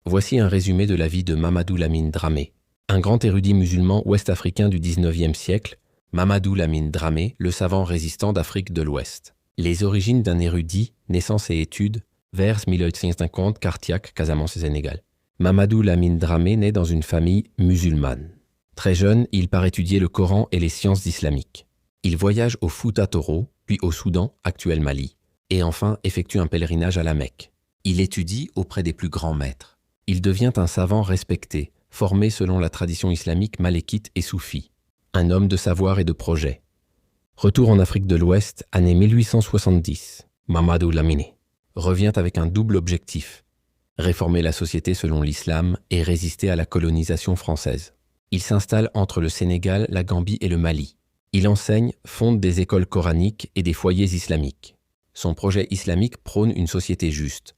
Voici un résumé de la vie de Mamadou Lamine Dramé. Un grand érudit musulman ouest-africain du XIXe siècle, Mamadou Lamine Dramé, le savant résistant d'Afrique de l'Ouest. Les origines d'un érudit, naissance et études, vers 1850, Cartiac, Casamance, Sénégal. Mamadou Lamine Dramé naît dans une famille musulmane. Très jeune, il part étudier le Coran et les sciences islamiques. Il voyage au Fouta Toro, puis au Soudan, actuel Mali, et enfin effectue un pèlerinage à la Mecque. Il étudie auprès des plus grands maîtres. Il devient un savant respecté, formé selon la tradition islamique malékite et soufie. Un homme de savoir et de projet. Retour en Afrique de l'Ouest, année 1870. Mamadou Lamine revient avec un double objectif: réformer la société selon l'islam et résister à la colonisation française. Il s'installe entre le Sénégal, la Gambie et le Mali. Il enseigne, fonde des écoles coraniques et des foyers islamiques. Son projet islamique prône une société juste,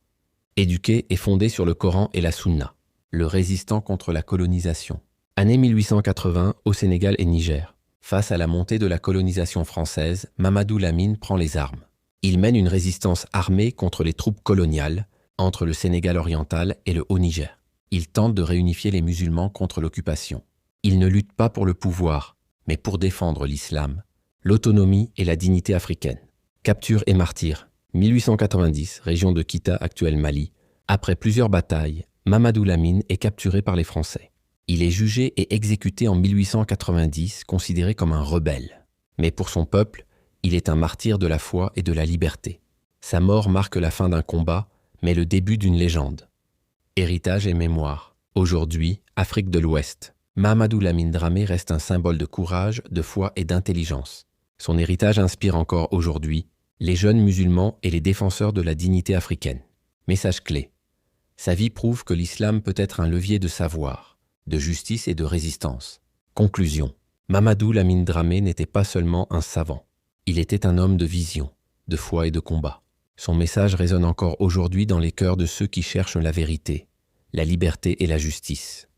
éduquée et fondée sur le Coran et la Sunna. Le résistant contre la colonisation. Année 1880 au Sénégal et Niger. Face à la montée de la colonisation française, Mamadou Lamine prend les armes. Il mène une résistance armée contre les troupes coloniales entre le Sénégal oriental et le Haut-Niger. Il tente de réunifier les musulmans contre l'occupation. Il ne lutte pas pour le pouvoir, mais pour défendre l'islam, l'autonomie et la dignité africaine. Capture et martyr. 1890, région de Kita, actuel Mali. Après plusieurs batailles, Mamadou Lamine est capturé par les Français. Il est jugé et exécuté en 1890, considéré comme un rebelle. Mais pour son peuple, il est un martyr de la foi et de la liberté. Sa mort marque la fin d'un combat, mais le début d'une légende. Héritage et mémoire. Aujourd'hui, Afrique de l'Ouest. Mamadou Lamine Dramé reste un symbole de courage, de foi et d'intelligence. Son héritage inspire encore aujourd'hui les jeunes musulmans et les défenseurs de la dignité africaine. Message clé. Sa vie prouve que l'islam peut être un levier de savoir, de justice et de résistance. Conclusion. Mamadou Lamine Dramé n'était pas seulement un savant. Il était un homme de vision, de foi et de combat. Son message résonne encore aujourd'hui dans les cœurs de ceux qui cherchent la vérité, la liberté et la justice.